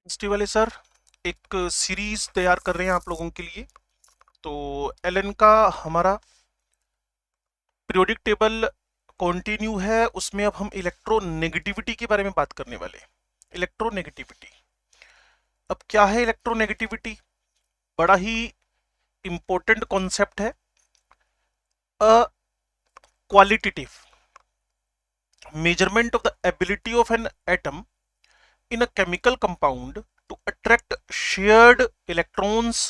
Chemistry वाले sir एक series तैयार कर रहे हैं आप लोगों के लिए। तो एलन का हमारा पीरियोडिक टेबल कंटिन्यू है, उसमें अब हम इलेक्ट्रोनेगेटिविटी के बारे में बात करने वाले हैं। इलेक्ट्रोनेगेटिविटी, अब क्या है इलेक्ट्रोनेगेटिविटी? बड़ा ही इंपॉर्टेंट कॉन्सेप्ट है। अ qualitative measurement of the ability of an atom in a chemical compound to attract shared electrons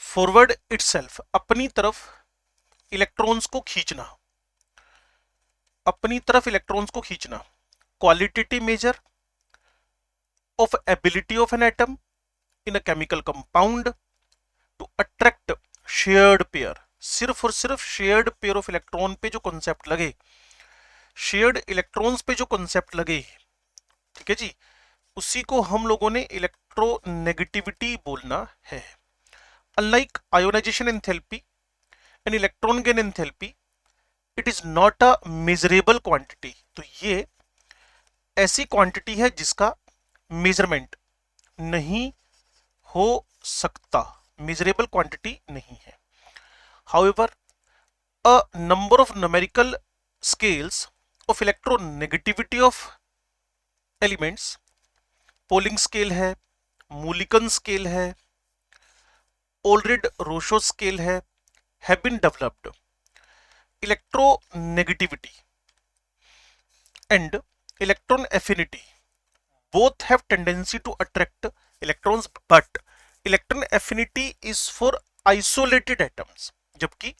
forward itself, अपनी तरफ इलेक्ट्रॉन्स को खींचना, अपनी तरफ इलेक्ट्रॉन्स को खींचना। Qualitative measure of ability of an atom in a chemical compound to attract shared pair, सिर्फ और सिर्फ शेयर्ड पेयर ऑफ इलेक्ट्रॉन पे जो कॉन्सेप्ट लगे, शेयर्ड इलेक्ट्रॉन्स पे जो कॉन्सेप्ट लगे, ठीक है जी, उसी को हम लोगों ने इलेक्ट्रोनेगेटिविटी बोलना है। Unlike ionization enthalpy and electron gain enthalpy, it is not a measurable quantity। तो ये ऐसी क्वांटिटी है जिसका मेजरमेंट नहीं हो सकता, मेजरेबल क्वांटिटी नहीं है। However, a number of numerical scales of electronegativity of elements, polling scale है, मूलिकन स्केल है, ओल्ड्रेड-रोशो स्केल है, have been developed। Electronegativity and electron affinity both have tendency to attract electrons, but electron affinity is for isolated atoms, जबकि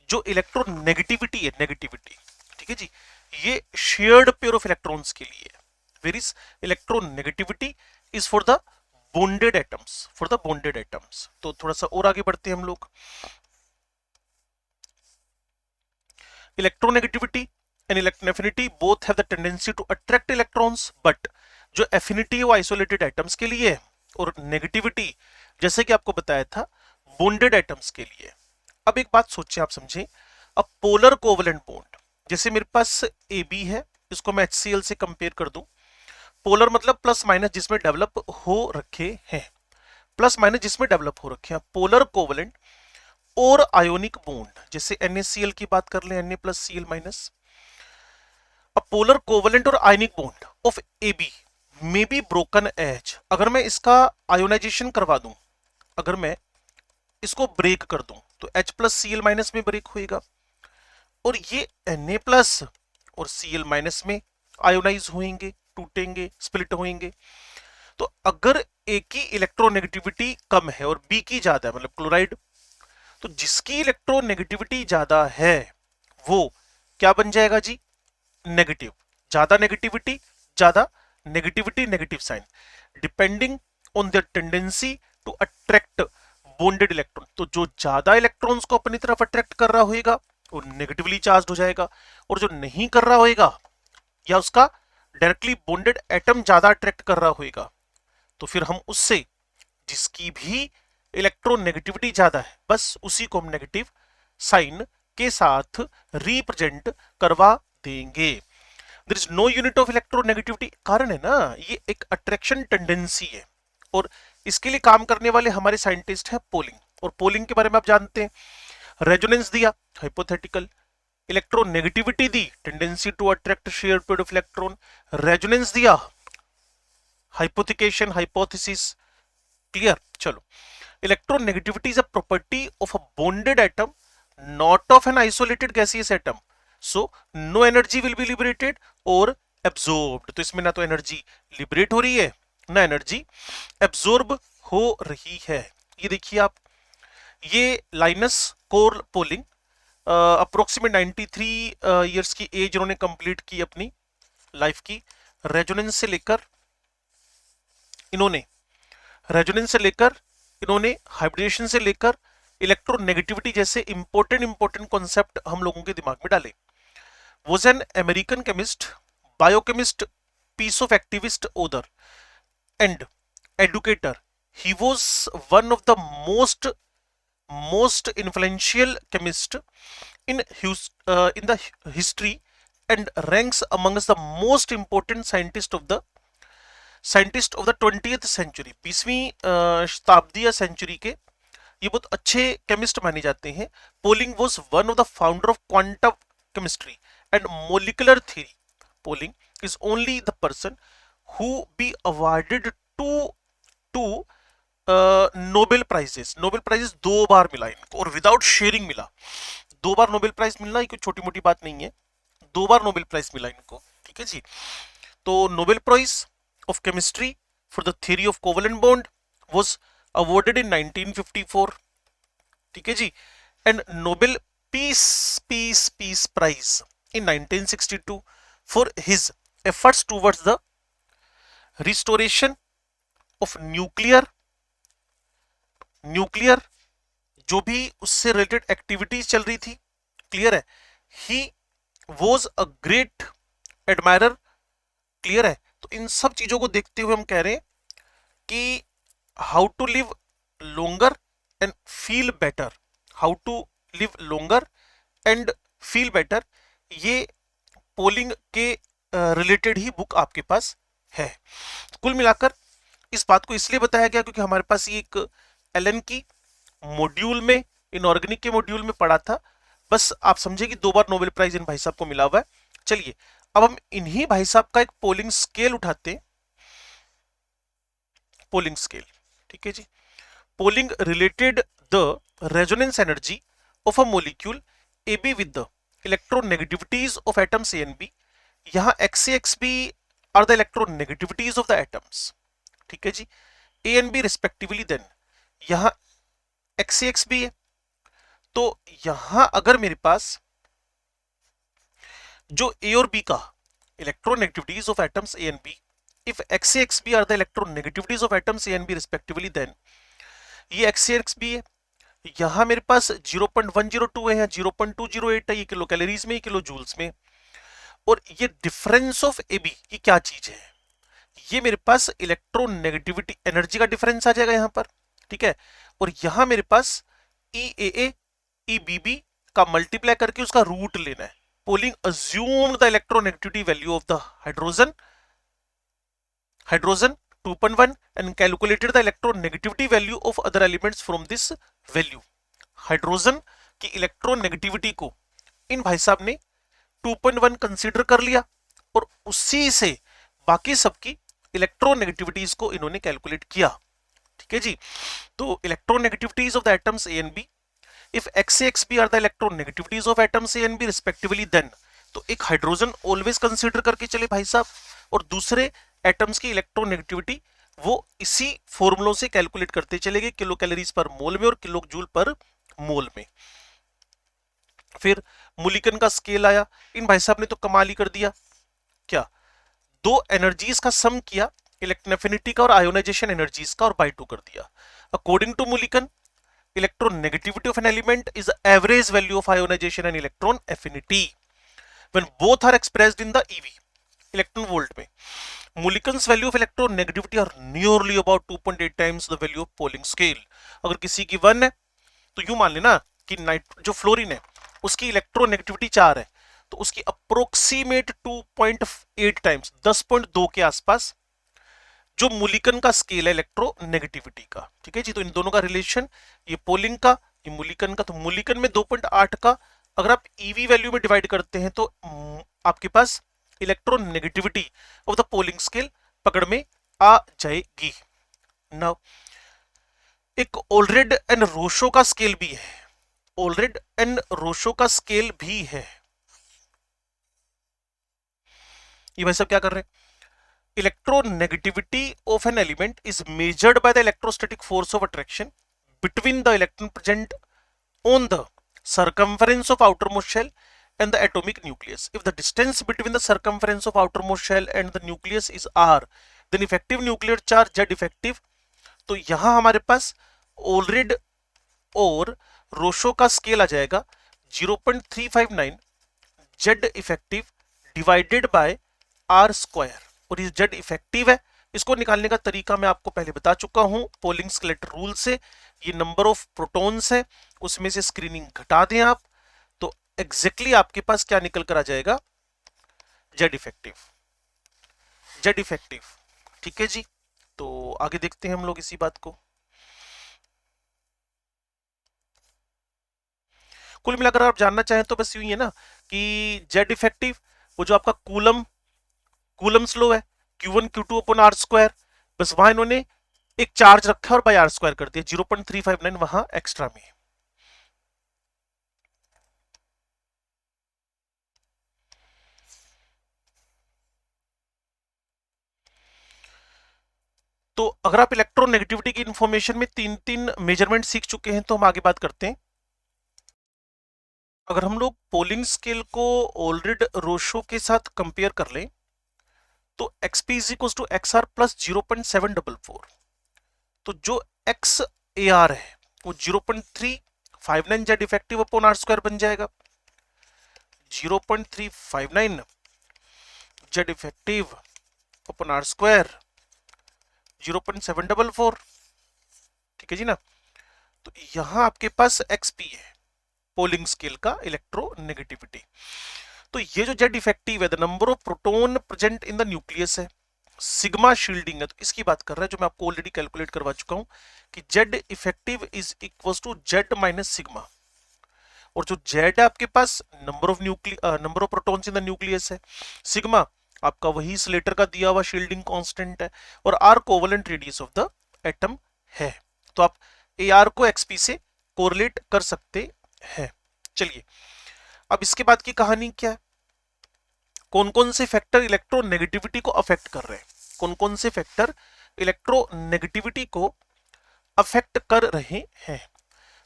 जो electronegativity है, negativity, ठीक है जी, ये shared pair of electrons के लिए है। Where electronegativity is for the bonded atoms, for the bonded atoms. तो थोड़ा सा और आगे बढ़ते हैं हम लोग। Electronegativity and electron affinity both have the tendency to attract electrons, but जो एफिनिटी है वो आइसोलेटेड एटम्स के लिए है, और नेगेटिविटी जैसे कि आपको बताया था बॉन्डेड एटम्स के लिए। अब एक बात सोचिए, आप समझें, अब पोलर कोवलेंट बॉन्ड, जैसे मेरे पास ए बी है, इसको मैं HCl से कंपेयर कर दूं। पोलर मतलब प्लस माइनस जिसमें डेवलप हो रखे हैं, प्लस माइनस जिसमें डेवलप हो रखे हैं। पोलर कोवलेंट और आयोनिक बॉन्ड, जैसे NaCl की बात कर लें, Na प्लस Cl माइनस। अब पोलर कोवलेंट और ionic bond of AB may be broken as, अगर मैं इसका आयोनाइजेशन करवा दूं, अगर मैं इसको ब्रेक कर दूं, तो H प्लस Cl माइनस में ब्रेक होएगा, और ये Na प्लस और Cl माइनस में आयोनाइज होंगे, टूटेंगे, स्प्लिट होंगे। तो अगर A की इलेक्ट्रोनेगेटिविटी कम है और B की ज्यादा है, मतलब क्लोराइड, तो जिसकी इलेक्ट्रोनेगेटिविटी ज्यादा है वो क्या बन जाएगा जी? नेगेटिव। ज्यादा नेगेटिविटी, ज्यादा negativity, negative sign, depending on their tendency to attract bonded electron. तो जो ज्यादा इलेक्ट्रॉन्स को अपनी तरफ अट्रैक्ट कर रहा होगा वो नेगेटिवली चार्ज हो जाएगा, और जो नहीं कर रहा होगा या उसका डायरेक्टली बॉन्डेड एटम ज्यादा अट्रैक्ट कर रहा होगा, तो फिर हम उससे जिसकी भी इलेक्ट्रोनेगेटिविटी ज्यादा है, बस उसी को हम नेगेटिव साइन के साथ रिप्रेजेंट करवा देंगे। There is no unit of electronegativity, कारण है ना, ये एक अट्रैक्शन टेंडेंसी है, और इसके लिए काम करने वाले हमारे साइंटिस्ट हैं पोलिंग। और पोलिंग के बारे में आप जानते हैं, रेजोनेंस दिया hypothetical, electronegativity the tendency to attract share pair of electron, resonance दिया हाइपोथिकेशन, हाइपोथेसिस, क्लियर। चलो, electronegativity is a property of a bonded atom, not of an isolated gaseous atom, so no energy will be liberated or absorbed। तो इसमें ना तो energy liberate हो रही है, ना एनर्जी एब्जॉर्ब हो रही है। ये देखिए आप, ये Linus Carl Pauling, approximate 93 years की एज इन्होंने कंप्लीट की अपनी लाइफ की। रेजोनेंस से लेकर इन्होंने हाइब्रिडेशन से लेकर इलेक्ट्रोनेगेटिविटी जैसे इंपॉर्टेंट कॉन्सेप्ट हम लोगों के दिमाग में डाले। Was an American chemist, biochemist, peace of activist, author and educator. He was one of the most influential chemist in the history and ranks amongst the most important scientists of the scientist of the 20th century, 20वीं शताब्दी या century के ये बहुत अच्छे chemist माने जाते हैं। Pauling was one of the founder of quantum chemistry and molecular theory. Pauling is only the person who be awarded two Nobel prizes. Nobel prizes 2 बार मिला इनको और विदाउट शेयरिंग मिला। 2 बार नोबेल प्राइज मिलना ये कोई छोटी मोटी बात नहीं है, 2 बार नोबेल प्राइज मिला इनको, ठीक है जी। तो Nobel prize of chemistry for the theory of covalent bond was awarded in 1954, ठीक है जी। And Nobel peace prize in 1962 for his efforts towards the restoration of nuclear जो भी उससे रिलेटेड एक्टिविटीज चल रही थी, क्लियर है। He was a great admirer, clear है। तो इन सब चीजों को देखते हुए हम कह रहे हैं कि how to live longer and feel better, how to live longer and feel better, ये पोलिंग के रिलेटेड ही बुक आपके पास है। कुल मिलाकर इस बात को इसलिए बताया गया क्योंकि हमारे पास ये एक एलन की मॉड्यूल में, इनऑर्गेनिक के मॉड्यूल में पढ़ा था। बस आप समझे कि 2 बार नोबेल प्राइज इन भाई साहब को मिला हुआ है। चलिए अब हम इन्हीं भाई साहब का एक पोलिंग स्केल उठाते हैं, पोलिंग स्केल, ठीक है जी। Pauling related the resonance energy of a molecule A B with the electronegativities of atoms A and B. यहां X A X B are the electronegativities of the atoms, ठीक है जी, A and B respectively. Then यहां X A X B है, तो यहां अगर मेरे पास जो ए और बी का electronegativities of atoms A and B, if X A X B are the electronegativities of atoms A and B respectively, then ये एक्स ए एक्स बी है। यहां मेरे पास 0.102 है या 0.208 है, ये किलो कैलोरीज में, किलो जूल्स में। और ये डिफरेंस ऑफ ए बी, ये क्या चीज है? ये मेरे पास इलेक्ट्रोनेगेटिविटी एनर्जी का डिफरेंस आ जाएगा यहां पर, ठीक है। और यहां मेरे पास ई A A E B B का मल्टीप्लाई करके उसका रूट लेना है। Polling assumed the electronegativity value of the hydrogen 2.1 and calculated the electronegativity value of other elements from this value। Hydrogen की इलेक्ट्रोनेगेटिविटी को इन भाई साहब ने 2.1 कंसीडर कर लिया और उसी से बाकी सबकी इलेक्ट्रोनेगेटिविटीज को इन्होंने कैलकुलेट किया, ठीक है जी। तो electronegativities of the atoms A and B, if X A X B are the electronegativities of atoms A and B respectively, then तो एक हाइड्रोजन ऑलवेज कंसीडर करके चले भाई साहब, और दूसरे एटम्स की इलेक्ट्रोनेगेटिविटी वो इसी फॉर्मूलों से कैलकुलेट करते चले गए, किलो कैलोरीज पर मोल में और किलो जूल पर मोल में। फिर मुलिकन का स्केल आया, इन भाई साहब ने तो कमाल ही कर दिया, क्या 2 एनर्जीज का सम किया, इलेक्ट्रॉन एफिनिटी का और आयोनाइजेशन एनर्जीज का, और बाय 2 कर दिया। According to Mulliken, electronegativity of an element is the average value of ionization and electron affinity when both are expressed in the eV, electron volt में। Mulliken's value of electronegativity are nearly about 2.8 times the value of Pauling scale। अगर किसी की 1 है तो यूं मान लेना कि जो फ्लोरीन है उसकी इलेक्ट्रोनेगेटिविटी 4 है, तो उसकी अप्रोक्सीमेट 2.8 टाइम्स 10.2 के आसपास जो मुलिकन का स्केल है इलेक्ट्रोनेगेटिविटी का, ठीक है जी। तो इन दोनों का रिलेशन, ये पोलिंग का, ये मुलिकन का, तो मुलिकन में 2.8 का अगर आप ईवी वैल्यू में डिवाइड करते हैं तो आपके पास electronegativity of the Pauling scale पकड़ में आ जाएगी। नाउ एक ओलरेड एंड रोशो का स्केल भी है, ओलरेड एंड रोशो का स्केल भी है। ये भाई साहब क्या कर रहे हैं? Electronegativity of an element is measured by the electrostatic force of attraction between the electron present on the circumference of outermost shell and the atomic nucleus. If the distance between the circumference of outermost shell and the nucleus is r, then effective nuclear charge Z effective। तो यहां हमारे पास ओलरेड और रोशो का scale आ जाएगा 0.359 Z effective divided by r square, और ये Z effective है। इसको निकालने का तरीका मैं आपको पहले बता चुका हूं पोलिंग स्केलेट रूल से। ये नंबर ऑफ प्रोटॉन्स है, उसमें से स्क्रीनिंग घटा दें आप, तो एग्जैक्टली आपके पास क्या निकल कर आ जाएगा? जेड इफेक्टिव, जेड इफेक्टिव, ठीक है जी, तो आगे देखते हैं हम लोग इसी बात को। कुल मिलाकर आप जानना चाहें तो बस यूं ही है ना कि जेड इफेक्टिव वो जो आपका कूलम्स लो है Q1 Q2 upon R square, बस वहां इन्होंने एक चार्ज रखा है और बाय आर स्क्वायर कर दिया, 0.359 वहां एक्स्ट्रा में। तो अगर आप इलेक्ट्रोनेगेटिविटी की इंफॉर्मेशन में तीन तीन मेजरमेंट सीख चुके हैं तो हम आगे बात करते हैं। अगर हम लोग पोलिंग स्केल को ऑलरेड रोशो के साथ कंपेयर कर लें तो xp is equal to X R plus 0.744, तो जो एक्स ए आर है वो 0.359 Z effective upon R square बन जाएगा। 0.359 Z effective upon R square 0.744, ठीक है जी ना। तो यहां आपके पास xp है पोलिंग स्केल का इलेक्ट्रोनेगेटिविटी। तो ये जो जेड इफेक्टिव है the number of proton present in the nucleus है, सिग्मा शील्डिंग है, तो इसकी बात कर रहा है जो मैं आपको ऑलरेडी कैलकुलेट करवा चुका हूं कि Z effective is equal to Z minus sigma, और जो जेड है आपके पास number of protons in the nucleus है, सिग्मा आपका वही स्लेटर का दिया हुआ शील्डिंग कांस्टेंट है, और R covalent radius of the atom है। तो आप ए आर को एक्सपी से कोरिलेट कर सकते हैं। चलिए अब इसके बाद की कहानी क्या है, कौन कौन से फैक्टर इलेक्ट्रोनेगेटिविटी को अफेक्ट कर रहे हैं, कौन कौन से फैक्टर इलेक्ट्रोनेगेटिविटी को अफेक्ट कर रहे हैं।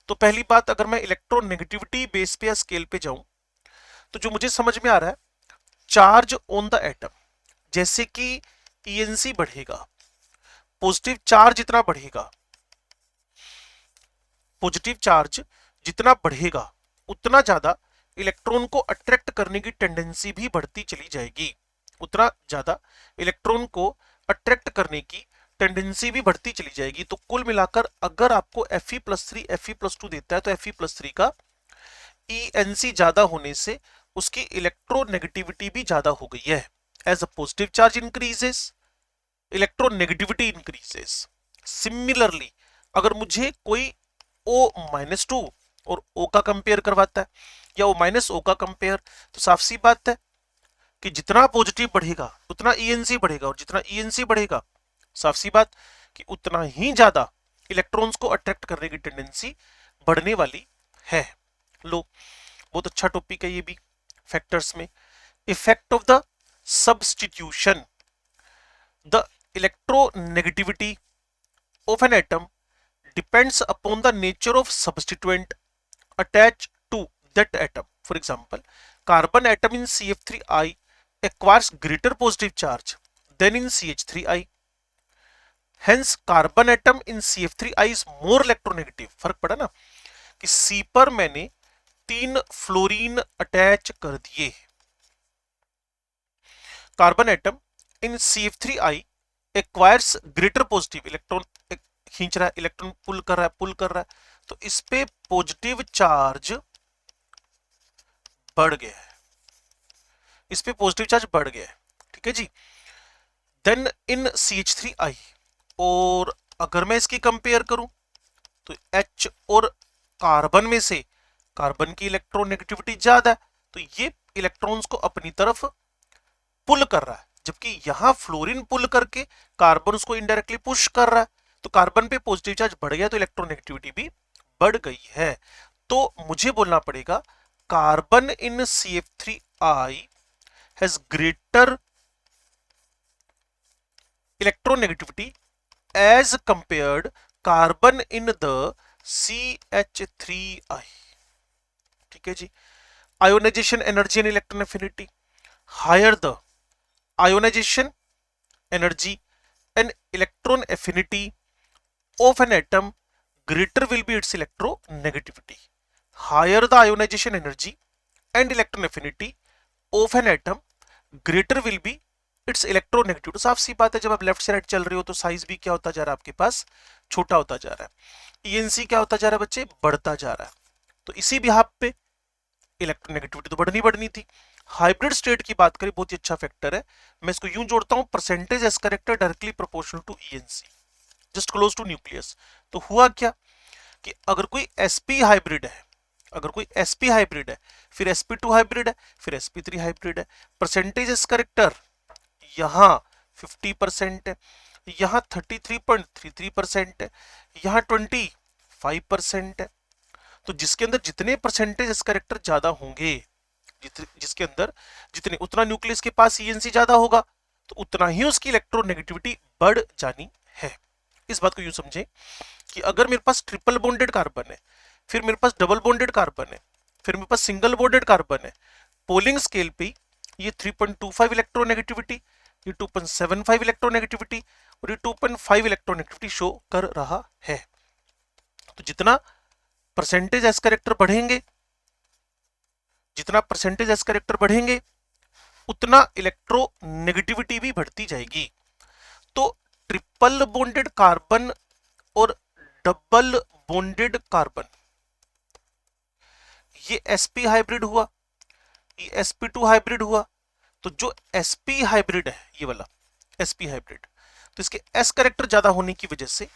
तो पहली बात, अगर मैं इलेक्ट्रोनेगेटिविटी बेस पे या स्केल पे जाऊं तो जो मुझे समझ में आ रहा है, चार्ज ऑन द एटम, जैसे कि ईएनसी बढ़ेगा, पॉजिटिव चार्ज जितना बढ़ेगा, पॉजिटिव चार्ज जितना बढ़ेगा उतना ज्यादा इलेक्ट्रॉन को अट्रैक्ट करने की टेंडेंसी भी बढ़ती चली जाएगी, उतना ज्यादा इलेक्ट्रॉन को अट्रैक्ट करने की टेंडेंसी भी बढ़ती चली जाएगी। तो कुल मिलाकर अगर आपको Fe+3 Fe+2 देता है तो Fe+3 का ENC ज्यादा होने से उसकी इलेक्ट्रोनेगेटिविटी भी ज्यादा हो गई है। As a positive charge increases electronegativity increases. Similarly अगर मुझे कोई O-2 और O का कंपेयर करवाता है या O-O का कंपेयर, तो साफ सी बात है कि जितना पॉजिटिव बढ़ेगा उतना ENC बढ़ेगा, और जितना ENC बढ़ेगा साफ सी बात कि उतना ही ज्यादा इलेक्ट्रॉन्स को अट्रैक्ट करने की टेंडेंसी बढ़ने वाली है। लो बहुत अच्छा टॉपिक है ये भी फैक्टर्स में। Effect of the substitution, the electronegativity of an atom depends upon the nature of substituent attached to that atom. For example, carbon atom in CF3I acquires greater positive charge than in CH3I. Hence, carbon atom in CF3I is more electronegative. फर्क पड़ा ना कि C पर मैंने 3 fluorine attach कर दिए, carbon atom in CF3I acquires greater positive, electron खींच रहा है, इलेक्ट्रॉन पुल कर रहा है, तो इस पे पॉजिटिव चार्ज बढ़ गया है, इस पे पॉजिटिव चार्ज बढ़ गया है, ठीक है जी। देन इन CH3I, और अगर मैं इसकी कंपेयर करूं तो H और कार्बन में से कार्बन की इलेक्ट्रोनेगेटिविटी ज्यादा है, तो ये इलेक्ट्रॉन्स को अपनी तरफ पुल कर रहा है, जबकि यहां फ्लोरीन पुल करके कार्बन उसको इनडायरेक्टली पुश कर रहा है, तो कार्बन पे पॉजिटिव चार्ज बढ़ गया तो इलेक्ट्रोनेगेटिविटी भी बढ़ गई है। तो मुझे बोलना पड़ेगा carbon in CF3I has greater electronegativity as compared carbon in the CH3I, ठीक है जी। Ionisation energy and electron affinity, higher the ionisation energy and electron affinity of an atom, greater will be its electronegativity. Higher the ionization energy and electron affinity of an atom, greater will be its electronegativity. तो साफ सी बात है, जब आप left से right चल रहे हो तो साइज भी क्या होता जा रहा है आपके पास, छोटा होता जा रहा है। ENC क्या होता जा रहा है बच्चे, बढ़ता जा रहा है। तो इसी बिहाफ पे इलेक्ट्रोनेगेटिविटी तो बढ़नी थी। हाइब्रिड स्टेट की बात करें, बहुत ही अच्छा फैक्टर है। मैं इसको यूं जोड़ता हूं, percentage S character directly proportional to ENC just close to nucleus. तो हुआ क्या कि अगर कोई sp हाइब्रिड है, अगर कोई sp हाइब्रिड है, फिर sp2 हाइब्रिड है, फिर sp3 हाइब्रिड है, परसेंटेज एस करेक्टर यहां 50% है, यहां 33.33% है, यहां 25% है। तो जिसके अंदर जितने परसेंटेज एस करेक्टर ज्यादा होंगे, जिसके अंदर जितने, उतना न्यूक्लियस के पास ईएनसी ज्यादा होगा, तो उतना ही उसकी इलेक्ट्रोनेगेटिविटी बढ़ जानी है। इस बात को यूं समझें कि अगर मेरे पास ट्रिपल बॉन्डेड कार्बन है, फिर मेरे पास डबल बॉन्डेड कार्बन है, फिर मेरे पास सिंगल बॉन्डेड कार्बन है, पोलिंग स्केल पे ये 3.25 इलेक्ट्रोनेगेटिविटी, ये 2.75 इलेक्ट्रोनेगेटिविटी और ये 2.5 इलेक्ट्रोनेगेटिविटी शो कर रहा है। तो जितना परसेंटेज एस करेक्टर बढ़ेंगे, जितना परसेंटेज एस करेक्टर बढ़ेंगे, उतना इलेक्ट्रोनेगेटिविटी भी बढ़ती जाएगी। तो ट्रिपल बॉन्डेड कार्बन और डबल बॉन्डेड कार्बन, ये sp हाइब्रिड हुआ, ये sp2 हाइब्रिड हुआ। तो जो sp हाइब्रिड है, ये वाला sp हाइब्रिड, तो इसके s कैरेक्टर ज्यादा होने की वजह से,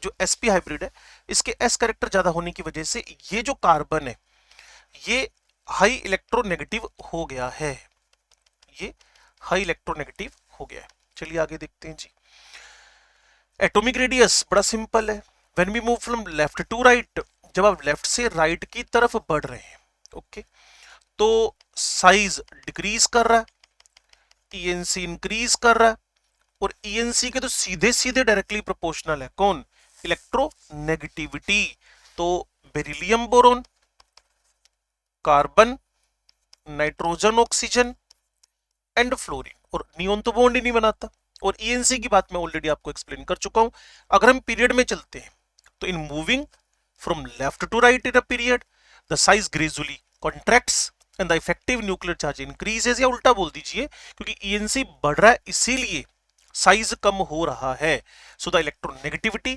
जो sp हाइब्रिड है इसके s कैरेक्टर ज्यादा होने की वजह से ये जो कार्बन है ये हाई इलेक्ट्रोनेगेटिव हो गया है, ये हाई इलेक्ट्रोनेगेटिव हो गया है। चलिए आगे देखते हैं जी। एटॉमिक रेडियस बड़ा सिंपल है, when we move from left to right, जब आप लेफ्ट से राइट की तरफ बढ़ रहे हैं, ओके, तो साइज डिक्रीज कर रहा है, ईएनसी इंक्रीज कर रहा है, और ईएनसी के तो सीधे सीधे डायरेक्टली प्रोपोर्शनल है कौन, इलेक्ट्रोनेगेटिविटी। तो beryllium boron, carbon, nitrogen oxygen and fluorine, और नियोन तो बॉन्ड ही नहीं बनाता। और ईएनसी की बात मैं ऑलरेडी आपको एक्सप्लेन कर चुका हूं। अगर हम पीरियड में चलते हैं तो in moving from left to right in a period, the size gradually contracts and the effective nuclear charge increases, या उल्टा बोल दीजिए, क्योंकि ईएनसी बढ़ रहा है इसीलिए साइज कम हो रहा है। So the electronegativity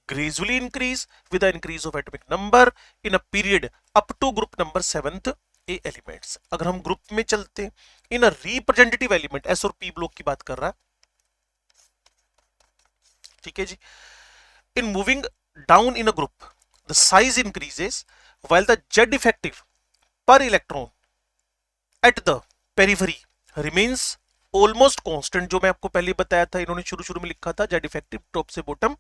gradually increase with the increase of atomic number in a period up to group number 7th A elements. अगर हम ग्रुप में चलते हैं, in a representative element, S और पी ब्लॉक की बात कर रहा है, ठीक है जी। In moving down in a group the size increases while the Z effective per electron at the periphery remains almost constant। जो मैं आपको पहले बताया था, इन्होंने शुरू शुरू में लिखा था Z effective टॉप से बॉटम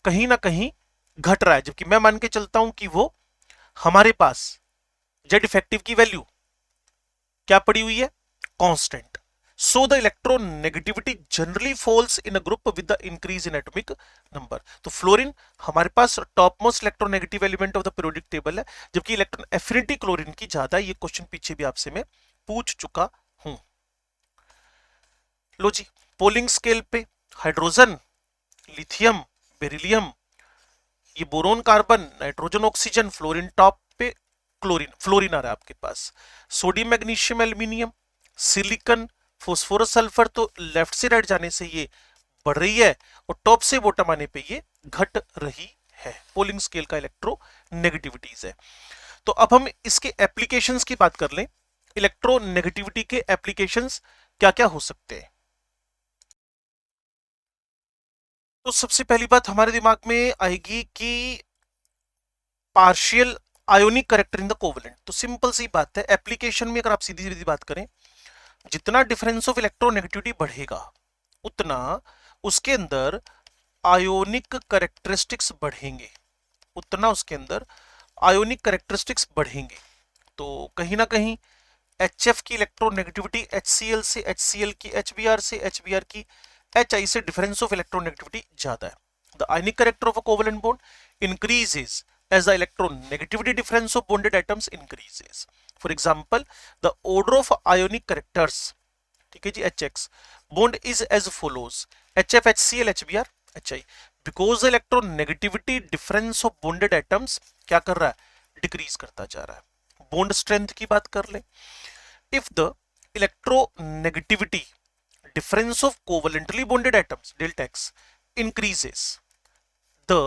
कहीं ना कहीं घट रहा है, जबकि मैं मान के चलता हूं कि वो हमारे पास Z effective की वैल्यू क्या पड़ी हुई है, constant. So the electronegativity generally falls in a group with the increase in atomic number। तो फ्लोरीन हमारे पास top most electronegative element of the periodic table है, जबकि इलेक्ट्रॉन एफिनिटी क्लोरीन की ज्यादा। ये क्वेश्चन पीछे भी आपसे मैं पूछ चुका हूं। लो जी, पोलिंग स्केल पे हाइड्रोजन, लिथियम, बेरिलियम, ये boron, carbon, nitrogen, oxygen, fluorine top पे, क्लोरीन, फ्लोरीन आ रहा है आपके पास, sodium, magnesium, aluminium, silicon, phosphorus, sulphur. तो लेफ्ट से राइट जाने से ये बढ़ रही है और टॉप से बॉटम आने पे ये घट रही है। पोलिंग स्केल का इलेक्ट्रो नेगेटिविटीज है। तो अब हम इसके एप्लीकेशंस की बात कर लें। इलेक्ट्रो नेगेटिविटी के एप्लीकेशंस क्या क्या हो सकते हैं। तो सबसे पहली बात हमारे दिमाग में आएगी कि partial ionic character in the covalent. तो सिंपल सी बात है, एप्लीकेशन में अगर आप सीधी सीधी बात करें, जितना डिफरेंस ऑफ इलेक्ट्रोनेगेटिविटी बढ़ेगा उतना उसके अंदर आयोनिक करेक्टरिस्टिक्स बढ़ेंगे, उतना उसके अंदर आयोनिक करेक्टरिस्टिक्स बढ़ेंगे। तो कहीं ना कहीं HF की इलेक्ट्रोनेगेटिविटी HCl से, HCl की HBr से, HBr की HI से डिफरेंस ऑफ इलेक्ट्रोनेगेटिविटी ज्यादा है। The ionic character of a covalent bond increases as the electronegativity difference of bonded atoms increases। For example, the order of ionic characters, ठीक है जी, HX bond is as follows: HF, HCl, HBr, HI। because the electronegativity difference of bonded atoms क्या कर रहा है, decrease करता जा रहा है। बॉन्ड स्ट्रेंथ की बात कर ले, if the electronegativity difference of covalently bonded atoms delta X increases, the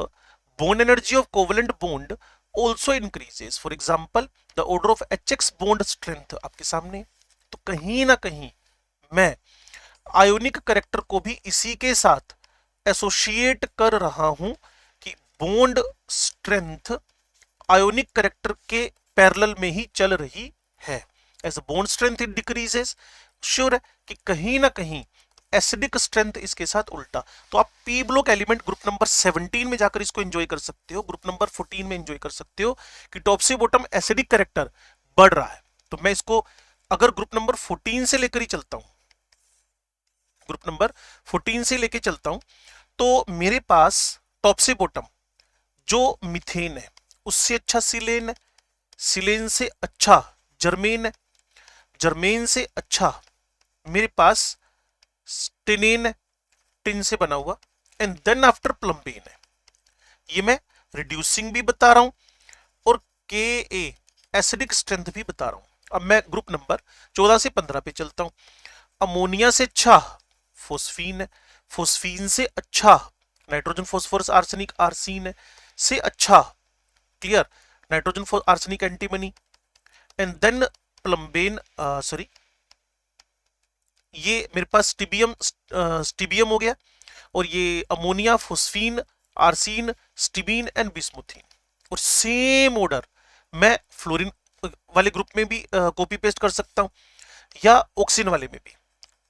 bond energy of covalent bond also increases। For example, the order of HX bond strength आपके सामने, तो कहीं ना कहीं मैं आयोनिक करेक्टर को भी इसी के साथ एसोसिएट कर रहा हूं कि बॉन्ड स्ट्रेंथ आयोनिक करेक्टर के पैरेलल में ही चल रही है। As bond strength it decreases, sure है कि कहीं ना कहीं एसिडिक स्ट्रेंथ इसके साथ उल्टा। तो आप P block element group number 17 में जाकर इसको एंजॉय कर सकते हो, ग्रुप नंबर 14 में एंजॉय कर सकते हो कि टॉप से बॉटम एसिडिक करेक्टर बढ़ रहा है। तो मैं इसको अगर ग्रुप नंबर 14 से लेकर ही चलता हूं, ग्रुप नंबर 14 से लेकर चलता हूं, तो मेरे पास टॉप से बॉटम जो मिथेन है उससे अच्छा सिलेन है, सिलेन से अच्छा जर्मेन है, जर्मेन से अच्छा मेरे पास टिनेन है, टिन से बना हुआ, एंड देन आफ्टर प्लम्बेन है। ये मैं रिड्यूसिंग भी बता रहा हूं और के ए एसिडिक स्ट्रेंथ भी बता रहा हूं। अब मैं ग्रुप नंबर 14 से 15 पे चलता हूं। अमोनिया से अच्छा फोस्फीन है, फोस्फीन से अच्छा नाइट्रोजन फॉस्फोरस आर्सेनिक आर्सीन है, से अच्छा clear nitrogen arsenic antimony, and then plumbane sorry ये मेरे पास स्टिबियम स्टिबियम हो गया, और ये ammonia phosphine arsine stibine and bismuthine. और सेम ऑर्डर मैं फ्लोरीन वाले ग्रुप में भी कॉपी पेस्ट कर सकता हूं या ऑक्सीजन वाले में भी।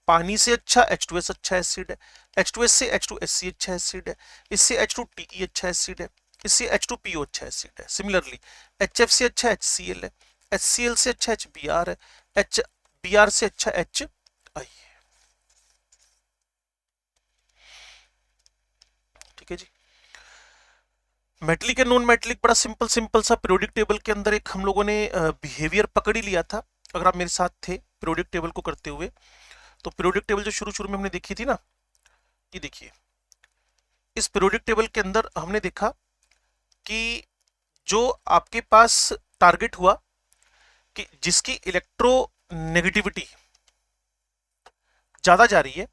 पानी से अच्छा H2S अच्छा एसिड है, H2S से H2SC अच्छा एसिड है, इससे H2TE अच्छा एसिड है, इससे H2PO अच्छा एसिड है। सिमिलरली HF से अच्छा HCl है, HCl से अच्छा HBr है, HBr से अच्छा HI है। ठीक है जी। मेटलिक एंड नॉन मेटलिक बड़ा सिंपल सिंपल सा पीरियोडिक टेबल के अंदर एक हम लोगों ने बिहेवियर पकड़ ही लिया था। अगर आप मेरे साथ थे पीरियोडिक टेबल को करते हुए, तो पीरियोडिक टेबल जो शुरू शुरू में हमने देखी थी ना, ये देखिए, इस पीरियोडिक टेबल के अंदर हमने देखा कि जो आपके पास टारगेट हुआ कि जिसकी इलेक्ट्रो नेगेटिविटी ज्यादा जा रही है,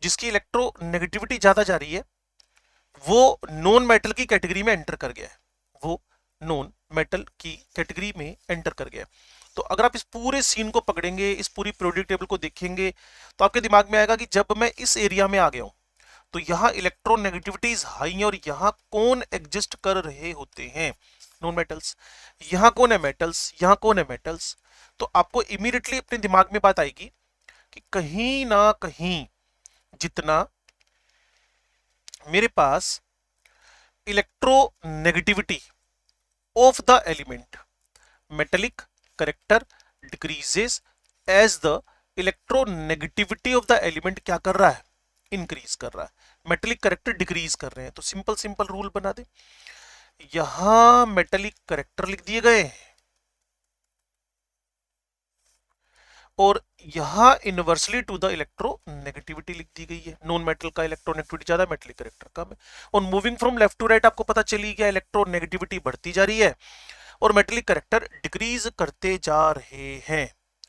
जिसकी इलेक्ट्रो नेगेटिविटी ज्यादा जा रही है, वो नॉन मेटल की कैटेगरी में एंटर कर गया है, वो नॉन मेटल की कैटेगरी में एंटर कर गया। तो अगर आप इस पूरे सीन को पकड़ेंगे, इस पूरी पीरियोडिक टेबल को देखेंगे, तो आपके दिमाग में आएगा कि जब मैं इस एरिया में आ गया हूं तो यहां इलेक्ट्रोनेगेटिविटीज हाई है, और यहां कौन एग्जिस्ट कर रहे होते हैं, नॉन मेटल्स। यहां कौन है मेटल्स, यहां कौन है मेटल्स। तो आपको इमीडिएटली अपने दिमाग में बात आएगी कि कहीं ना कहीं जितना मेरे पास electronegativity of the element metallic character decreases as the electronegativity of the element क्या कर रहा है, इंक्रीज कर रहा है। मेटेलिक करेक्टर डिक्रीज कर रहे हैं, तो सिंपल सिंपल रूल बना दे, यहां मेटेलिक करेक्टर लिख दिए गए और यहां इनवर्सली टू द इलेक्ट्रोनेगेटिविटी लिख दी गई है। नॉन मेटल का इलेक्ट्रोनेगेटिविटी ज्यादा, मेटेलिक करेक्टर कम है। और moving from left to right आपको पता चली गया इलेक्ट्रोनेगेटिविटी बढ़ती जा रही है और मेटेलिक करेक्टर डिक्रीज करते जा रहे हैं।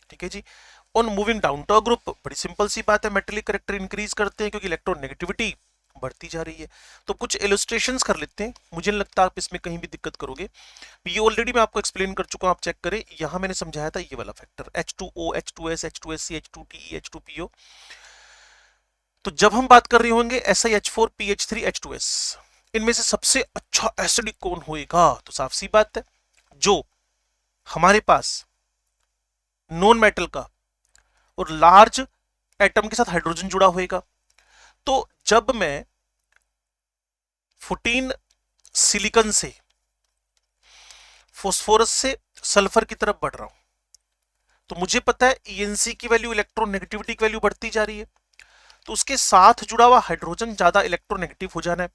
ठीक है जी। On moving down to a group, बड़ी सिंपल सी बात है, मेटेलिक करेक्टर इंक्रीज करते हैं क्योंकि इलेक्ट्रोनेगेटिविटी बढ़ती जा रही है। तो कुछ इलस्ट्रेशंस कर लेते हैं, मुझे नहीं लगता आप इसमें कहीं भी दिक्कत करोगे, ये ऑलरेडी मैं आपको एक्सप्लेन कर चुका हूं, आप चेक करें। यहां मैंने समझाया था ये वाला factor H2O H2S H2SC H2TE H2PO। तो जब हम बात कर रहे होंगे SiH4 PH3 H2S, इनमें से सबसे अच्छा एसिडिक कौन होएगा, तो साफ सी बात है जो हमारे पास नॉन मेटल का और लार्ज एटम के साथ हाइड्रोजन जुड़ा होएगा। तो जब मैं 14 सिलिकॉन से फास्फोरस से सल्फर की तरफ बढ़ रहा हूं, तो मुझे पता है ENC की वैल्यू, इलेक्ट्रोनेगेटिविटी की वैल्यू बढ़ती जा रही है, तो उसके साथ जुड़ा हुआ हाइड्रोजन ज्यादा इलेक्ट्रोनेगेटिव हो जाना है,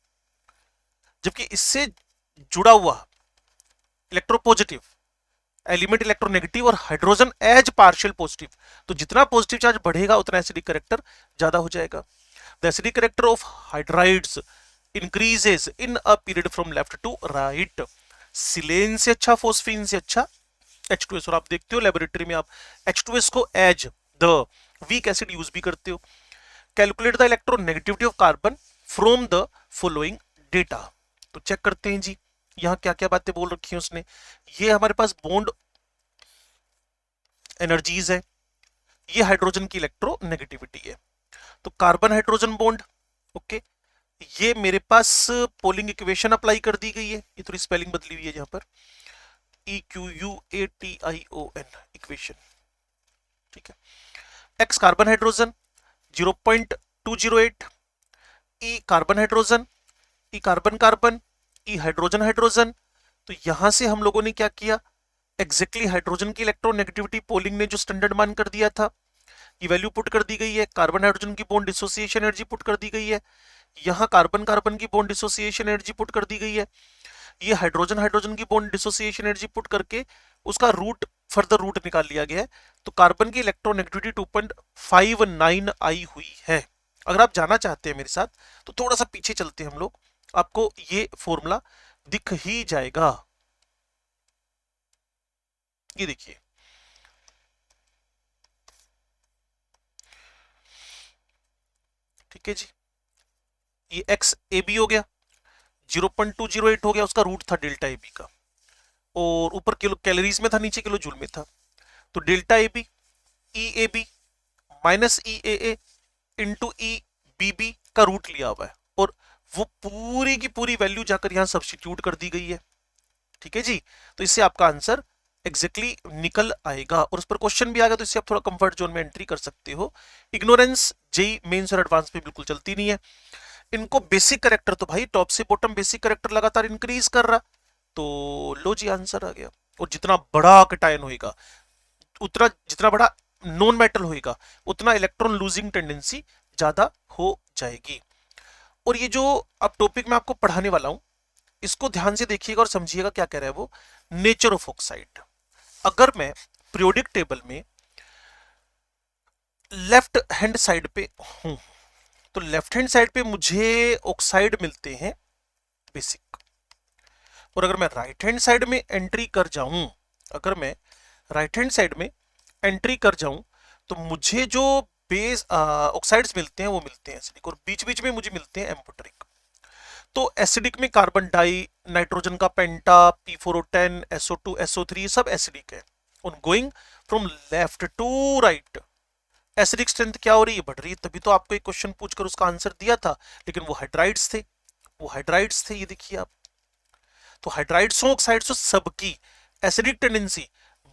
जबकि इससे जुड़ा हुआ इलेक्ट्रोपॉजिटिव एलिमेंट इलेक्ट्रोनेगेटिव और हाइड्रोजन एज पार्शियल पॉजिटिव, तो जितना पॉजिटिव चार्ज बढ़ेगा उतना एसिडिक करेक्टर ज्यादा हो जाएगा। The acidic character of hydrides increases in a period from left to right. Silane से अच्छा, फोस्फीन से अच्छा H2S, और आप देखते हो लेबोरेटरी में आप H2S को as the weak acid use भी करते हो। Calculate the electronegativity of carbon from the following data. तो चेक करते हैं जी यहां क्या क्या बातें बोल रखी हैं उसने। ये हमारे पास बॉन्ड एनर्जीज है, ये हाइड्रोजन की इलेक्ट्रोनेगेटिविटी है। तो कार्बन हाइड्रोजन बॉन्ड, ओके, ये मेरे पास पोलिंग इक्वेशन अप्लाई कर दी गई है, ये थोड़ी स्पेलिंग बदली हुई है यहाँ पर, EQUATION इक्वेशन, ठीक है। एक्स कार्बन हाइड्रोजन 0.208, ई कार्बन हाइड्रोजन, ई कार्बन कार्बन, ई हाइड्रोजन हाइड्रोजन। तो यहां से हम लोगों ने क्या किया, एग्जैक्टली हाइड्रोजन की इलेक्ट्रोनेगेटिविटी पोलिंग ने जो स्टैंडर्ड मान कर दिया था, ये वैल्यू पुट कर दी गई है। कार्बन हाइड्रोजन की बॉन्ड डिसोसिएशन एनर्जी पुट कर दी गई है, यहाँ कार्बन कार्बन की बॉन्ड डिसोसिएशन एनर्जी पुट कर दी गई है, ये हाइड्रोजन हाइड्रोजन की बॉन्ड डिसोसिएशन एनर्जी पुट करके उसका रूट, फर्दर रूट निकाल लिया गया है। तो कार्बन की इलेक्ट्रोनेगेटिविटी 2.59 आई हुई है। अगर आप जाना चाहते हैं मेरे साथ तो थोड़ा सा पीछे चलते हैं हम लोग, आपको ये फॉर्मूला दिख ही जाएगा। ये देखिए, ठीक है जी, ये एक्स ए बी हो गया, 0.208 हो गया, उसका रूट था डेल्टा ए बी का, और ऊपर किलो कैलोरीज में था, नीचे किलो जूल में था। तो delta A B E A B minus E A A into E B B का रूट लिया हुआ है, और वो पूरी की पूरी वैल्यू जाकर यहां सब्स्टिट्यूट कर दी गई है, ठीक है जी। तो इससे आपका आंसर एग्जैक्टली निकल आएगा, और उस पर क्वेश्चन भी आ गया तो इससे आप थोड़ा कंफर्ट जोन में एंट्री कर सकते हो। इग्नोरेंस जेई मेंस और एडवांस में बिल्कुल चलती नहीं है। इनको बेसिक करेक्टर तो भाई टॉप से बॉटम बेसिक करेक्टर लगातार इंक्रीज कर रहा, तो लो जी आंसर आ गया। और जितना बड़ा कटायन होएगा, उतना जितना बड़ा नॉन मेटल होएगा, उतना इलेक्ट्रॉन लूजिंग टेंडेंसी ज्यादा हो जाएगी। और ये जो अब टॉपिक मैं आपको पढ़ाने वाला हूं, इसको ध्यान से देखिएगा और समझिएगा क्या कह रहा है वो। नेचर ऑफ ऑक्साइड, अगर मैं पीरियोडिक टेबल में लेफ्ट हैंड साइड पे हूं, तो लेफ्ट हैंड साइड पे मुझे ऑक्साइड मिलते हैं बेसिक, और अगर मैं राइट हैंड साइड में एंट्री कर जाऊं, अगर मैं राइट हैंड साइड में एंट्री कर जाऊं, तो मुझे जो बेस ऑक्साइड्स मिलते हैं वो मिलते हैं एसिडिक, और बीच बीच में मुझे मिलते हैं एम्फोटेरिक। तो एसिडिक में कार्बन डाई, नाइट्रोजन का पेंटा, P4O10, SO2, SO3 सब एसिडिक है। On going from left to right, acidic strength क्या हो रही है, बढ़ रही है। तभी तो आपको एक क्वेश्चन पूछकर उसका आंसर दिया था, लेकिन वो हाइड्राइड्स थे, वो हाइड्राइड्स थे, ये देखिए आप। तो हाइड्राइड्स हो ऑक्साइड्स हो, सबकी एसिडिक टेंडेंसी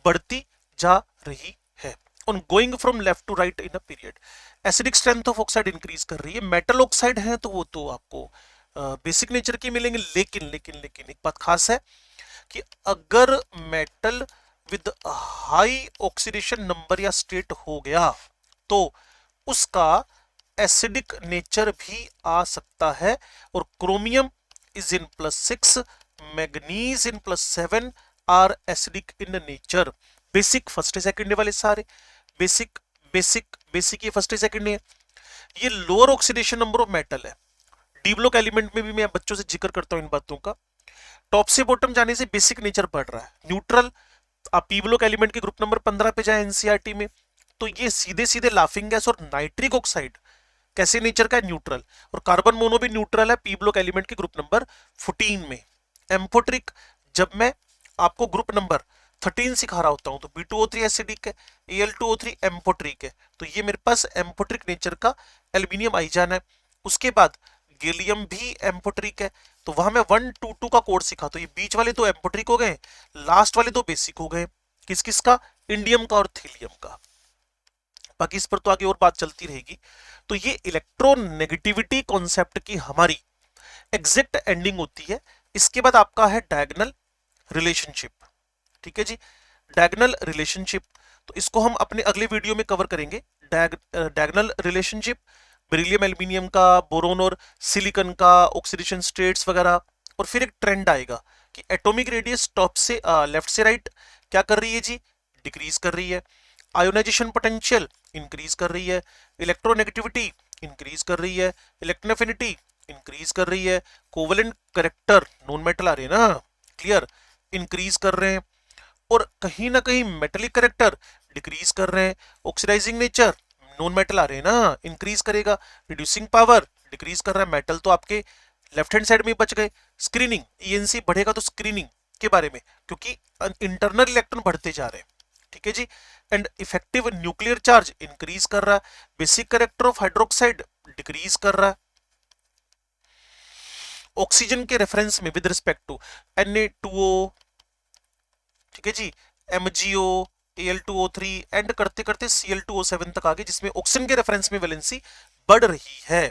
बढ़ती जा रही है on going from left to right in a period. Acidic strength of oxide increase कर रही है। मेटल ऑक्साइड है तो वो तो आपको बेसिक नेचर के मिलेंगे, लेकिन लेकिन लेकिन एक बात खास है कि अगर metal with high oxidation number या स्टेट हो गया तो उसका एसिडिक नेचर भी आ सकता है। और chromium is in +6, manganese in +7 are acidic in nature. Basic first second वाले सारे बेसिक बेसिक बेसिक, ये फर्स्ट सेकंड है। ये lower oxidation number of metal है। डी ब्लॉक एलिमेंट में भी मैं बच्चों से जिक्र करता हूं इन बातों का। टॉप से बॉटम जाने से बेसिक नेचर बढ़ रहा है। न्यूट्रल, आप पी ब्लॉक एलिमेंट के ग्रुप नंबर 15 पे जाए एनसीईआरटी में, तो ये सीधे सीधे लाफिंग गैस और नाइट्रिक ऑक्साइड कैसे नेचर का है, न्यूट्रल। और कार्बन मोनो भी न्यूट्रल है पी ब्लॉक एलिमेंट के ग्रुप नंबर 14 में। एम्फोट्रिक, जब मैं आपको ग्रुप नंबर 13 सिखा रहा होता हूं तो B2O3 एसिडिक है, Al2O3 एम्फोट्रिक है। तो ये मेरे पास एम्फोट्रिक नेचर का एल्यूमिनियम आइजान है। उसके बाद गैलियम भी एम्फोट्रिक है, तो वहां मैं 122 का कोड सिखा, तो ये बीच वाले दो एम्फोट्रिक हो गए, लास्ट वाले दो बेसिक हो गए। किस किस का, इंडियम का और थीलियम का। बाकी इस पर तो आगे और बात चलती रहेगी। तो ये इलेक्ट्रोनेगेटिविटी कॉन्सेप्ट की हमारी एग्जैक्ट एंडिंग होती है। इसके बाद आपका है डायगोनल रिलेशनशिप, ठीक है जी, डायगोनल रिलेशनशिप। तो इसको हम अपने अगले वीडियो में कवर करेंगे। डायगोनल रिलेशनशिप, बेरिलियम एल्यूमिनियम का, बोरोन और सिलिकॉन का, ऑक्सीडेशन स्टेट्स वगैरह। और फिर एक ट्रेंड आएगा कि एटॉमिक रेडियस टॉप से लेफ्ट से राइट क्या कर रही है जी, डिक्रीज कर रही है। आयोनाइजेशन पोटेंशियल इंक्रीज कर रही है, इलेक्ट्रोनेगेटिविटी इंक्रीज कर रही है, इलेक्ट्रोनेफिनिटी इंक्रीज कर रही है, कोवेलेंट करेक्टर, नॉन मेटल आ रहे हैं ना, क्लियर, इंक्रीज कर रहे हैं। और कहीं ना कहीं मेटेलिक करेक्टर डिक्रीज कर रहे हैं। ऑक्सीडाइजिंग नेचर, नॉन मेटल आ रहे हैं ना, इंक्रीज करेगा। रिड्यूसिंग पावर डिक्रीज कर रहा है। मेटल तो आपके लेफ्ट हैंड साइड में बच गए। स्क्रीनिंग, ईएनसी बढ़ेगा तो स्क्रीनिंग के बारे में, क्योंकि इंटरनल इलेक्ट्रॉन बढ़ते जा रहे हैं, ठीक है जी। And effective nuclear charge increase कर रहा है, basic character of hydroxide decrease कर रहा है। ऑक्सीजन के रेफरेंस में विद रिस्पेक्ट टू Na2O, ठीक है जी, MgO, Al2O3 एंड करते करते Cl2O7 तक आगे, जिसमें ऑक्सीजन के रेफरेंस में वैलेंसी बढ़ रही है।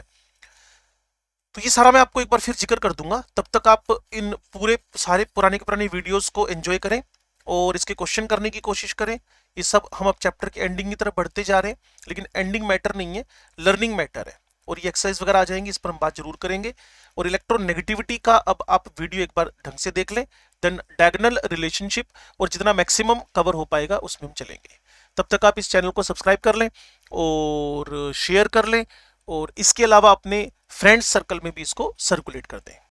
तो ये सारा मैं आपको एक बार फिर जिक्र कर दूंगा, तब तक आप इन पूरे सारे पुराने के पुराने वीडियोस को एंजॉय करें और इसके क्वेश्चन करने की कोशिश करें। ये सब हम अब चैप्टर के एंडिंग की तरफ बढ़ते जा रहे हैं, लेकिन एंडिंग मैटर नहीं है, लर्निंग मैटर है। और ये एक्सरसाइज वगैरह आ जाएंगी, इस पर हम बात जरूर करेंगे। और इलेक्ट्रोनेगेटिविटी का अब आप वीडियो एक बार ढंग से देख लें, देन डायगोनल रिलेशनशिप और जितना मैक्सिमम कवर हो पाएगा उसमें हम चलेंगे। तब तक आप इस चैनल को सब्सक्राइब कर लें और शेयर कर लें, और इसके अलावा अपने फ्रेंड्स सर्कल में भी इसको सर्कुलेट कर दें।